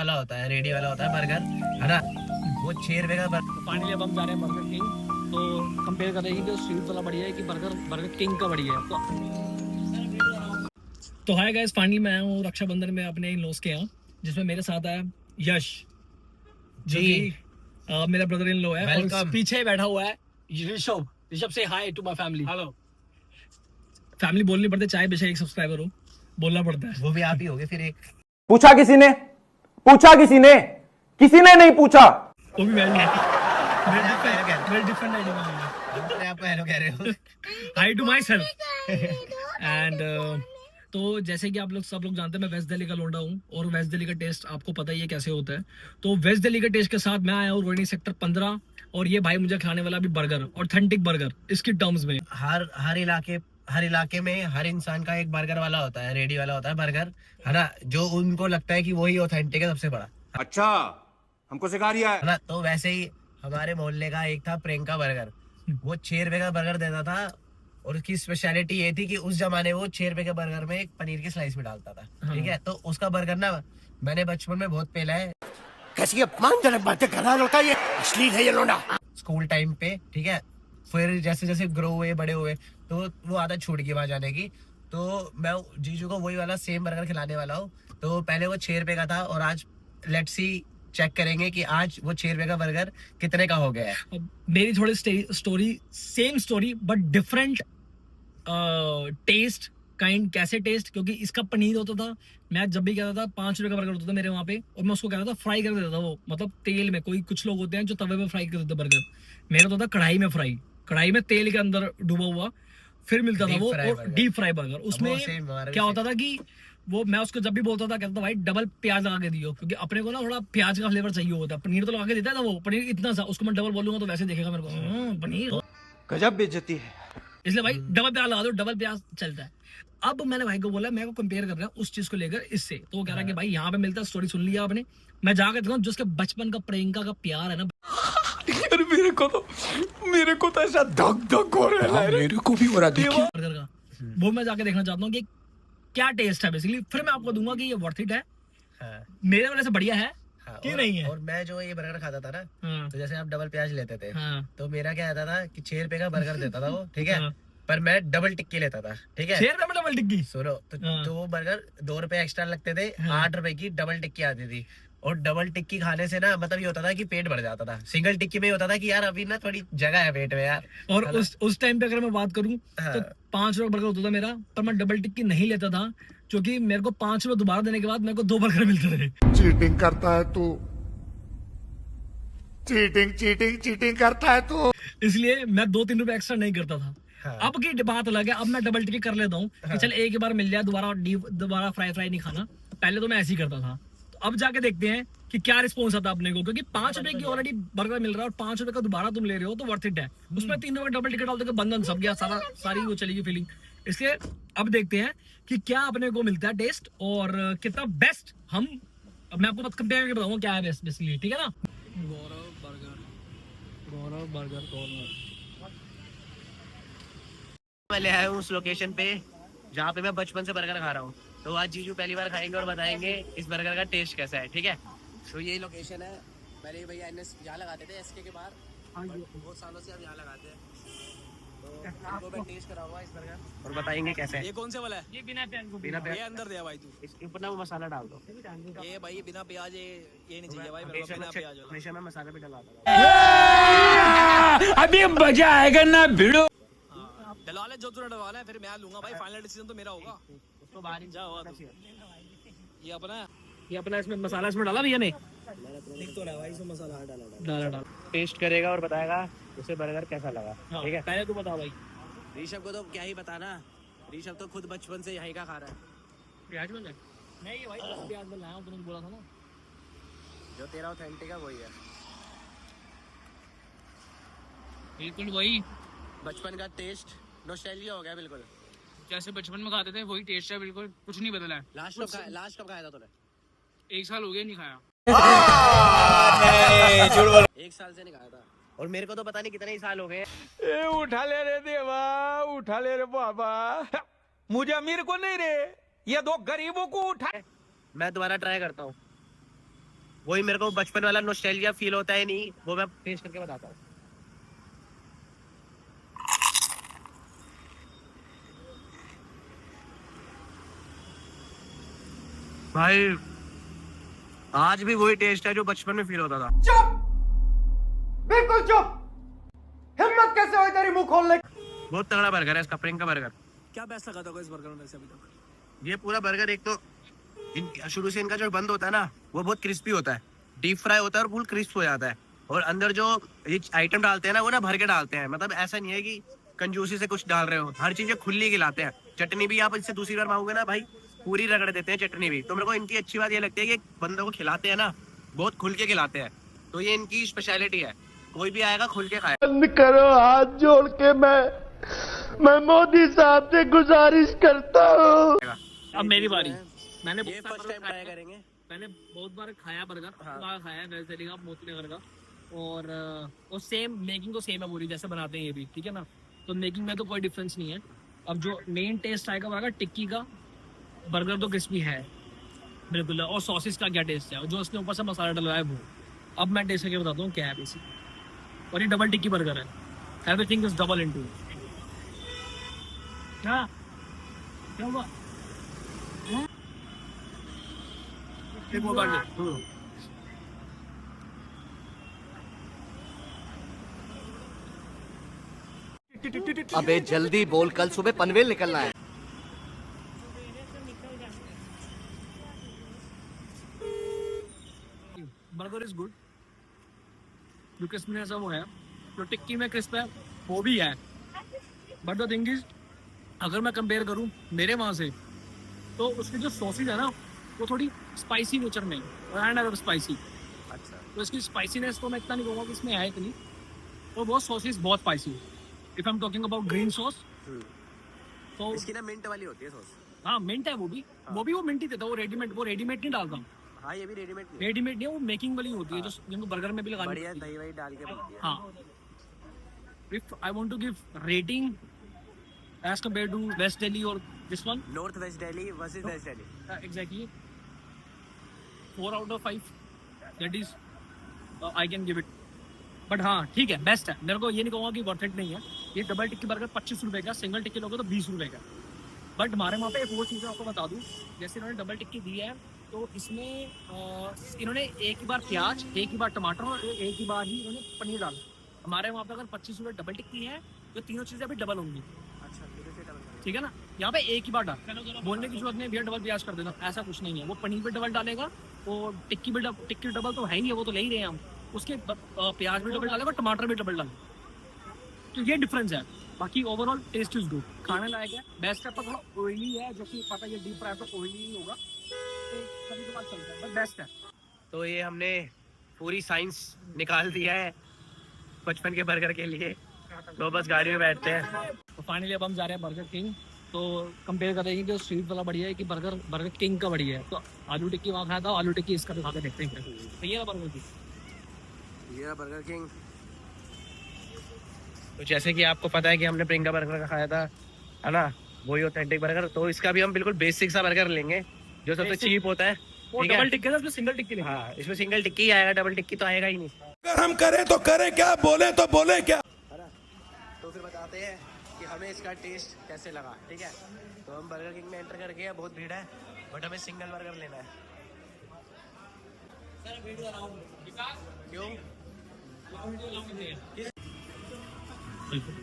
वाला होता है, रेडी वाला होता है बर्गर, है ना। वो 6 रुपए का बर्गर। फाइनली अब हम जा रहे हैं बर्गर किंग। तो कंपेयर करेंगे कि स्ट्रीट वाला बढ़िया है कि बर्गर किंग का बढ़िया है। तो हाय गाइस, फाइनली मैं आया हूँ रक्षाबंधन में अपने इन लॉस के यहाँ, जिसमें मेरे साथ है यश जी, मेरा ब्रदर इन लॉ है। और पीछे बैठा हुआ है ऋषभ से hi to my family. Hello. Family बोलनी पड़ती है, चाहे बेशक एक सब्सक्राइबर हो, बोलना पड़ता है। वो भी आप ही होगे फिर एक। पूछा किसी ने किसी ने नहीं पूछा। वो भी वेरी डिफरेंट आइडिया। आपको हेलो कह रहे हो। हाय टू माय सेल्फ। एंड तो जैसे कि आप लोग सब लोग जानते हैं, मैं वेस्ट दिल्ली का लौंडा हूँ और वेस्ट दिल्ली का टेस्ट आपको पता ही है कैसे होता है। तो वेस्ट दिल्ली के टेस्ट के साथ मैं आया हूँ रोहिणी सेक्टर 15 और ये भाई मुझे खिलाने वाला भी बर्गर, ऑथेंटिक बर्गर इसकी टर्म्स में। हर इलाके में हर इंसान का एक बर्गर वाला होता है, रेडी वाला होता है बर्गर, है ना, जो उनको लगता है कि वही ऑथेंटिक है सबसे बड़ा। अच्छा, हमको सिखा रिया है ना। तो वैसे ही हमारे मोहल्ले का एक था प्रियंका बर्गर। वो 6 रुपए का बर्गर देता था और उसकी स्पेशलिटी ये थी कि उस जमाने वो 6 रुपए के बर्गर में एक पनीर की स्लाइस भी डालता था। ठीक है, तो उसका बर्गर ना मैंने बचपन में बहुत पहला है। कैसी अपमानजनक बातें कर रहा लड़का, ये अश्लील है ये लोंडा। स्कूल टाइम पे, ठीक है, फिर जैसे जैसे ग्रो हुए, बड़े हुए, तो वो आदत छूट गई वहां जाने की। तो मैं जीजू को वही वाला सेम बर्गर खिलाने वाला हूँ। तो पहले वो 6 रुपए का था और आज लेट्स सी चेक करेंगे कि आज वो 6 रुपए का बर्गर कितने का हो गया है। मेरी थोड़ी story same story but different taste kind. कैसे टेस्ट? क्योंकि इसका पनीर होता था, मैं जब भी कहता था 5 रुपए का बर्गर होता था मेरे वहाँ पे, और मैं उसको कहता था फ्राई कर देता था वो, मतलब तेल में। कुछ लोग होते हैं जो तवे में फ्राई कर देते बर्गर, मेरा तो था कढ़ाई में फ्राई, कढ़ाई में तेल के अंदर डूबा हुआ, फिर मिलता था वो डीप फ्राई बर्गर। उसमें क्या होता था कि वो मैं उसको जब भी बोलता था, कहता था भाई डबल प्याज लगा के दियो, क्योंकि अपने को ना थोड़ा प्याज का फ्लेवर चाहिए होता है। पनीर तो लगा के देता था वो, पनीर इतना सा, उसको मैं डबल बोलूंगा तो वैसे देखेगा मेरे को, पनीर गजब बेइज्जती है। इसलिए भाई डबल प्याज लगा दो, डबल प्याज चलता है। अब मैंने भाई को बोला, मैं को कंपेयर कर रहा हूँ उस चीज को लेकर इससे, तो वो कह रहा है कि भाई यहाँ पे मिलता है। स्टोरी सुन लिया आपने, मैं जाकर देखा जिसके बचपन का प्रियंका का प्यार है ना यार मेरे को तो ऐसा धक हो रहा है, मेरे को भी हो रहा देखिए बर्गर का, वो मैं जाके देखना चाहता हूँ कि क्या टेस्ट है बेसिकली। फिर मैं आपको दूंगा कि ये वर्थ इट है, मेरे वाले से बढ़िया है कि नहीं है। और मैं जो ये बर्गर खाता था ना, हाँ, तो जैसे आप डबल प्याज लेते थे, हाँ, तो मेरा क्या आता था कि 6 रुपए का बर्गर देता था वो, ठीक है, पर मैं डबल टिक्की लेता था। ठीक है, 6 रुपए में डबल टिक्की। सुनो तो वो बर्गर 2 रुपए एक्स्ट्रा लगते थे, 8 रुपए की डबल टिक्की आती थी। और डबल टिक्की खाने से ना मतलब ये होता था कि पेट भर जाता था। सिंगल टिक्की में होता था कि यार अभी ना थोड़ी जगह है पेट में यार। और उस टाइम पे अगर मैं बात करूं तो 5 रुपए बर्गर होता था मेरा, पर मैं डबल टिक्की नहीं लेता था, क्योंकि मेरे को 5 रुपए दोबारा देने के बाद मेरे को 2 बर्गर मिलते थे। चीटिंग करता है तू, चीटिंग करता है तू। इसलिए मैं 2-3 रुपए एक्स्ट्रा नहीं करता था। अब की बात अलग है, अब मैं डबल टिक्की कर लेता हूँ कि चल एक ही बार मिल जाए, दोबारा फ्राई नहीं खाना। पहले तो मैं ऐसे ही करता था। तो अब जाके देखते हैं कि क्या रिस्पॉन्स आता है अपने को, क्योंकि 5 रुपए की ऑलरेडी बर्गर मिल रहा है और 5 रुपए का दोबारा तुम ले रहे हो तो वर्थ इट है। उसमें 3 रुपए डबल टिकट डालते बंधन सब गया, सारी वो चली गई फीलिंग। इसलिए अब देखते हैं कि क्या अपने को मिलता है टेस्ट और कितना बेस्ट हम। मैं आपको बात कंपेयर करके बताऊंगा क्या है बेस्ट बेसिकली, ठीक है ना। गौरव बर्गर कॉर्नर मैं ले आया हूँ उस लोकेशन पे जहाँ पे मैं बचपन से बर्गर खा रहा हूँ। तो आज जीजू पहली बार खाएंगे और बताएंगे इस बर्गर का टेस्ट कैसा है, ठीक है। तो ये लोकेशन है, पहले भैया यहाँ लगाते थे एसके के बाहर, बहुत सालों से अब यहाँ लगाते हैं। तो मैं टेस्ट कराऊंगा इस बर्गर और बताएंगे कैसा है। ये कौन से वाला है? ये बिना ये अंदर दिया भाई तू, इसके ऊपर ना वो मसाला डाल दो। ये भाई बिना प्याज, ये नहीं चाहिए भाई मेरे को बिना प्याज वाला। हमेशा मैं मसाला भी डलवाता था। अभी मजा आएगा ना भिड़ो। डलवा ले जो तूने डलवा ले, फिर मैं लूंगा भाई, फाइनल डिसीजन तो मेरा होगा। उसको बाहर जा हुआ तू। ये अपना इसमें मसाला इसमें डाला भैया ने, दिख तो रहा है भाई इसमें मसाला डाला। टेस्ट करेगा और बताएगा उसे बर्गर कैसा लगा, ठीक है। पहले तू बता भाई। ऋषभ को तो क्या ही बताना, ऋषभ तो खुद बचपन से यहीं का खा रहा है। प्याज में नहीं भाई, प्याज में लाया हूं, तुमने बोला था ना। जो तेरा ऑथेंटिक है वही है, बिल्कुल वही बचपन का टेस्ट नॉस्टैल्जिया हो गया बिल्कुल। जैसे बचपन में खाते थे वही टेस्ट है, बिल्कुल कुछ नहीं बदला है। लास्ट कब खाया था तूने? 1 साल हो गया नहीं खाया। 1 साल से नहीं खाया था, और मेरे को तो पता नहीं कितने ही साल हो गए। उठा ले रे देवा, उठा ले रे बाबा, मुझे अमीर को नहीं रे, ये 2 गरीबों को उठा। मैं दोबारा ट्राई करता हूँ। वही मेरे को बचपन वाला नॉस्टैल्जिया फील होता है नहीं, वो मैं टेस्ट करके बताता हूँ। भाई आज भी वही टेस्ट है जो बचपन में फील होता था। चुप, बिल्कुल चुप। हिम्मत कैसे हुई तेरी मुंह खोलने की? बहुत तगड़ा बर्गर है इसका, प्रिंग का बर्गर। क्या बेस्ट लगा था इस बर्गर में वैसे अभी तक? ये पूरा बर्गर एक तो शुरू से इनका जो बंद होता है ना वो बहुत क्रिस्पी होता है, डीप फ्राई होता है और फुल क्रिस्प हो जाता है। और अंदर जो ये आइटम डालते हैं ना वो ना भर के डालते हैं, मतलब ऐसा नहीं है कि कंजूसी से कुछ डाल रहे हो, हर चीजें खुली खिलाते हैं। चटनी भी आप इससे दूसरी बार मांगोगे ना भाई पूरी रगड़ देते हैं चटनी भी। तो मेरे को इनकी अच्छी बात ये लगती है कि बंदों को खिलाते हैं ना बहुत खुल के खिलाते हैं, तो ये इनकी स्पेशलिटी है। कोई भी आएगा खुल के खाए। बंद करो, हाथ जोड़ के मैं मोदी साहब से गुजारिश करता हूँ। अब मेरी बारी। मैंने ये फर्स्ट टाइम ट्राई करेंगे। मैंने बहुत बार खाया बर्गर, हाँ। खाया नई दिल्ली का, मोती नगर का, और सेम मेकिंग तो सेम है पूरी, जैसे बनाते हैं ये भी, ठीक है ना। तो मेकिंग में तो कोई डिफरेंस नहीं है। अब जो मेन टेस्ट आएगा वो आएगा टिक्की का। बर्गर तो क्रिस्पी है बिल्कुल, और सॉसेस का क्या टेस्ट है, जो उसने ऊपर से मसाला डलवाया है वो। अब मैं टेस्ट करके बताता हूँ क्या है बेसिक। और ये डबल टिक्की बर्गर है, एवरीथिंग इज डबल इनटू। क्या क्या हुआ? एक वो बात है। अबे जल्दी बोल, कल सुबह पनवेल निकलना है। बर्गर इज गुड, जो क्रिस्पीनेस है वो है, जो टिक्की में क्रिस्प है वो भी है। बट द थिंग इज, अगर मैं कंपेयर करूं मेरे वहाँ से, तो उसकी जो सॉसेज है ना वो थोड़ी स्पाइसी नेचर में एंड स्पाइसी। अच्छा, तो इसकी स्पाइसीनेस तो मैं इतना नहीं कहूँगा कि इसमें है इतनी, तो वो सॉसेज बहुत spicy. If I am talking about green sauce, तो इसकी ना मिंट वाली होती है सॉस। हाँ मिंट है वो भी, वो मिंट ही देता है, वो रेडीमेड नहीं डालता। हाँ ये भी रेडीमेड रेडीमेड नहीं है, वो मेकिंग वाली होती है, जो जिनको बर्गर में भी लगानी बढ़िया होती है। दही वही डाल के बनती है। हाँ, if I want to give rating as compared to West Delhi or this one, north west Delhi versus West Delhi. exactly 4 out of 5, that is I can give it। But हाँ ठीक है, बेस्ट है। मेरे को ये नहीं कहूँगा कि वर्थ इट नहीं है। ये डबल टिक्की बर्गर 25 रुपये का, सिंगल टिक्की लोगे तो 20 रुपये का। बट हमारे वहाँ पे एक वो चीज़ आपको बता दूँ, जैसे इन्होंने डबल टिक्की दी है तो इसमें इन्होंने एक ही बार प्याज, एक ही बार टमाटर और एक ही बार ही इन्होंने पनीर डाला। हमारे वहाँ पे अगर 25 रुपये डबल टिक्की है तो तीनों चीज़ें अभी डबल होंगी। अच्छा, ठीक है ना, यहाँ पे एक ही बार डाल, बोलने की जरूरत नहीं भैया डबल प्याज कर देना, ऐसा कुछ नहीं है। वो पनीर पे डबल डालेगा, और टिक्की डबल तो है ही है, वो तो ले ही रहे हैं हम। उसके प्याज भी डबल डालेगा, टमाटर भी डबल डालेगा। तो ये डिफरेंस है। बाकी ओवरऑल टेस्ट इज गुड, खाने लायक है, बेस्ट है। पर थोड़ा ऑयली है, जो कि पता है डीप फ्राई तो ऑयली ही होगा, तो कभी कभार चलता है, बट बेस्ट है। तो ये हमने पूरी साइंस निकाल दिया है बचपन के बर्गर के लिए, तो बस गाड़ी में बैठते हैं। तो फाइनली अब हम जा रहे हैं बर्गर किंग। तो कंपेयर करेंगे कि स्ट्रीट वाला बढ़िया है कि बर्गर किंग का बढ़िया है। तो आलू टिक्की वहाँ खाया था, आलू टिक्की इसका भी खा के देखते हैं। तो ये बर्गर किंग, ये बर्गर किंग। तो जैसे कि आपको पता है कि हमने प्रिंगा बर्गर का खाया था, है ना, वही ऑथेंटिक बर्गर। तो इसका भी हम बिल्कुल बेसिक सा बर्गर लेंगे जो सबसे चीप होता है। वो ठीक है? डबल टिक्की है, इसमें सिंगल टिक्की नहीं। हाँ, इसमें सिंगल टिक्की ही आएगा, डबल टिक्की तो आएगा ही नहीं। अगर हम करें तो करें क्या, बोले तो बोले क्या। तो फिर बताते हैं कि हमें इसका टेस्ट कैसे लगा। ठीक है, तो हम बर्गर किंग में एंटर कर गए, बहुत भीड़ है, बट हमें सिंगल बर्गर लेना है। क्यों?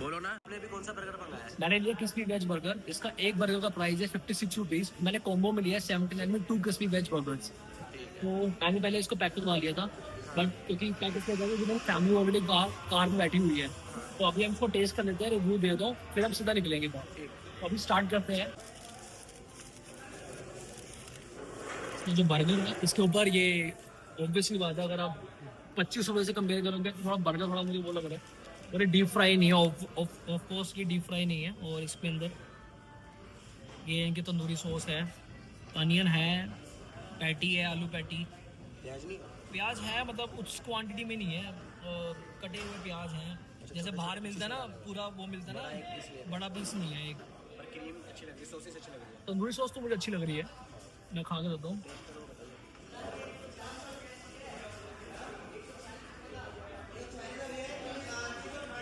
बोलो ना, आपने भी कौन सा बर्गर मंगाया है? मैंने लिया क्रिस्पी वेज बर्गर। इसका एक बर्गर का प्राइस है 56 रुपीज। मैंने कॉम्बो में लिया 79 में 2 क्रिस्पी वेज बर्गर्स। तो मैंने पहले इसको पैकेट करवा लिया था, बट क्योंकि पैकेट के जगह फैमिली ऑलरेडी कार में बैठी हुई है, तो अभी हम इसको टेस्ट कर लेते हैं, रिव्यू दे दो, फिर हम सीधा निकलेंगे बाहर। तो अभी स्टार्ट करते हैं। ये जो बर्गर है इसके ऊपर, ये ऑब्वियसली बात है, अगर आप 25 रुपये से कंपेयर करोगे तो थोड़ा बर्गर थोड़ा मुझे वो लग रहा है। और ये डीप फ्राई नहीं है, ऑफ कोर्स ये डीप फ्राई नहीं है। और इसके अंदर ये इनकी तंदूरी सॉस है, अनियन है, पैटी है, आलू पैटी, प्याज है, मतलब उस क्वांटिटी में नहीं है, कटे हुए प्याज हैं। जैसे बाहर मिलता है ना, पूरा वो मिलता है ना, बड़ा पीस नहीं है एक। तंदूरी सॉस तो मुझे अच्छी लग रही है, मैं खा के देता हूँ।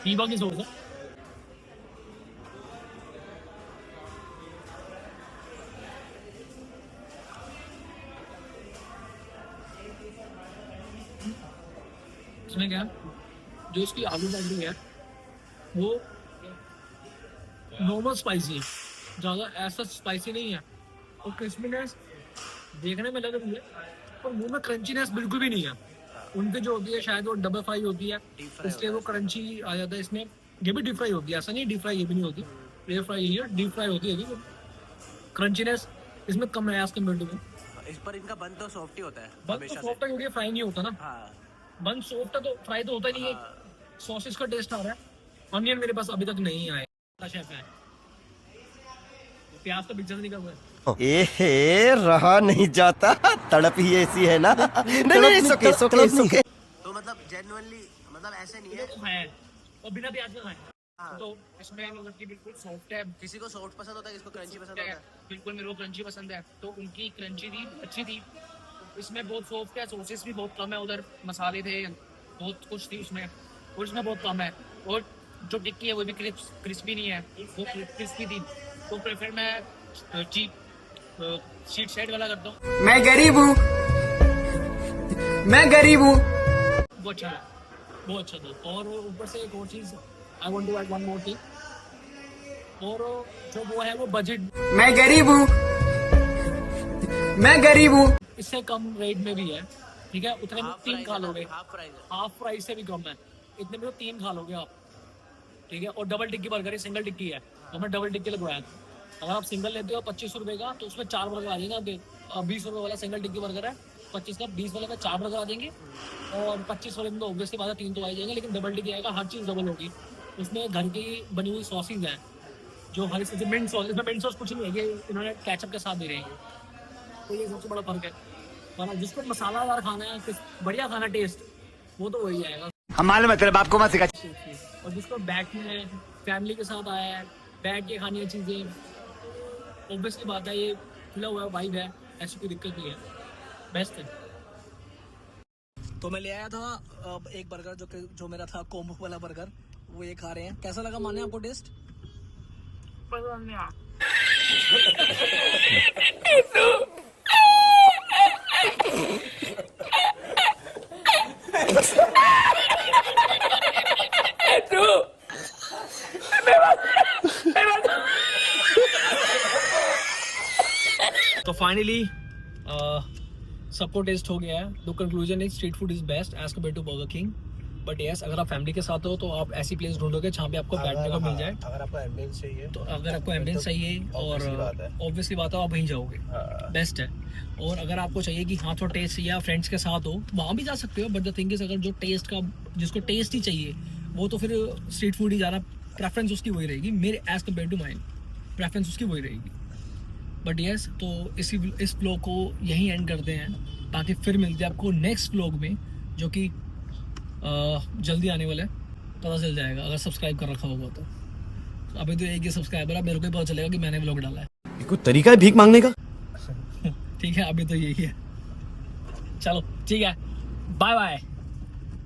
हीबा की सॉस है। इसमें क्या जो इसकी आलू डाली है वो नॉर्मल स्पाइसी है, ज़्यादा ऐसा स्पाइसी नहीं है, और क्रिस्पीनेस देखने में लग रही है पर मुंह में क्रंचीनेस बिल्कुल भी नहीं है। उनकी जो होती है शायद वो डबल फ्राई होती है इसलिए वो क्रंची आ जाता है। इसमें ये भी डीप फ्राई होती है, ऐसा नहीं डीप फ्राई ये भी नहीं होती, एयर फ्राई ही है, डीप फ्राई होती है। क्रंचीनेस इसमें कम है एज कम्पेयर टू इस पर इनका बन तो सॉफ्ट ही होता है बन तो हमेशा से। सॉफ्ट है क्योंकि फ्राई नहीं होता ना, हाँ बन सॉफ्ट है तो फ्राई तो होता नहीं है। सॉसेस का टेस्ट आ रहा है, ऑनियन मेरे पास अभी तक नहीं आया। शेफ है प्याज तो पिक्चर निकल रहा है। ए रहा नहीं जाता, तड़प ही ऐसी है ना। नहीं सुके सुके सुके। तो मतलब जेन्युइनली मतलब ऐसे नहीं है। खाया है और बिना प्याज के खाया है। तो इसमें मतलब कि बिल्कुल सॉफ्ट है। किसी को सॉफ्ट पसंद होता है, किसी को क्रंची पसंद होता है। बिल्कुल मेरे को क्रंची पसंद है, तो उनकी क्रंची थी अच्छी थी। इसमें बहुत सॉफ्ट है, सॉसेस भी बहुत कम है, उधर मसाले थे बहुत कुछ थी उसमें, और इसमें बहुत कम है। और जो टिक्की है वो भी क्रिस्पी नहीं है, वो क्रिस्पी थी। तो प्रेफर मैं चीप शीट साइड वाला करता हूँ। मैं गरीब हूँ, मैं गरीब हूँ। वो अच्छा है, वो अच्छा था। और ऊपर से एक और चीज़ I want to add one more thing, और जो वो है वो बजट, मैं गरीब हूँ, मैं गरीब हूँ। इससे कम रेट में भी है, ठीक है। उतने में हाफ 3 खा लोगे, हाफ प्राइस हाफ प्राइस से भी कम है, इतने में तो 3 खा लोगे आप, ठीक है। और डबल टिक्की बर्गर है, सिंगल टिक्की है, तो मैं डबल टिक्की लगवाया था। अगर आप सिंगल लेते हो 25 रुपये का, तो उसमें 4 बर्गर आ जाएंगे आपके। 20 रुपये वाला सिंगल टिक्की बर्गर है, 25 का, 20 वाले का 4 बर्गर आ जाएंगे, और 25 वाले में तो ऑब्वियसली बात है 3 तो आ जाएंगे, लेकिन डबल टिक्की आएगा, हर चीज़ डबल होगी। उसमें घर की बनी हुई सॉसेज हैं, जो हरी सब्जी मिंट सॉस, इसमें मिंट सॉस कुछ नहीं है, ये इन्होंने केचप के साथ दे रहे हैं, तो ये सबसे बड़ा फर्क है। वरना जिसको मसालादार खाना है, बढ़िया खाना टेस्ट, वो तो वही आएगा। हम मालूम है तेरे बाप को मत सिखा। और जिसको बैठना है, फैमिली के साथ आया है, बैठ के खानी है चीज़ें, ऑब्वियसली बात है, ये खुला हुआ वाइब है, ऐसी कोई दिक्कत नहीं है, बेस्ट है। तो मैं ले आया था एक बर्गर जो मेरा था कॉम्बो वाला बर्गर, वो ये खा रहे हैं। कैसा लगा माने आपको टेस्ट? तो फाइनली सबको टेस्ट हो गया है। तो conclusion is street food is best as compare to Burger King. But yes, अगर आप फैमिली के साथ हो तो आप ऐसी प्लेस ढूंढोगे जहाँ पे आपको बैठने को मिल जाए। अगर आपको एम्बियंस चाहिए, तो अगर आपको एम्बियंस चाहिए और ऑब्वियसली बात है आप वहीं जाओगे, बेस्ट है। और अगर आपको चाहिए कि हाँ थोड़ा टेस्ट चाहिए, फ्रेंड्स के साथ हो, वहाँ भी जा सकते हो। बट द थिंग इज, अगर जो टेस्ट का, जिसको टेस्ट ही चाहिए, वो तो फिर स्ट्रीट फूड ही जाना, प्रेफरेंस उसकी वही रहेगी। मेरे as compare to mind preference उसकी वही रहेगी। बट यस, तो इस व्लॉग को यहीं एंड करते हैं, ताकि फिर मिलते हैं आपको नेक्स्ट व्लॉग में, जो कि जल्दी आने वाला है, पता चल जाएगा अगर सब्सक्राइब कर रखा होगा तो। अभी तो एक ही सब्सक्राइबर है, मेरे को ही पता चलेगा कि मैंने व्लॉग डाला है। कोई तरीका है भीख मांगने का? ठीक है, अभी तो यही है। चलो ठीक है, बाय बाय।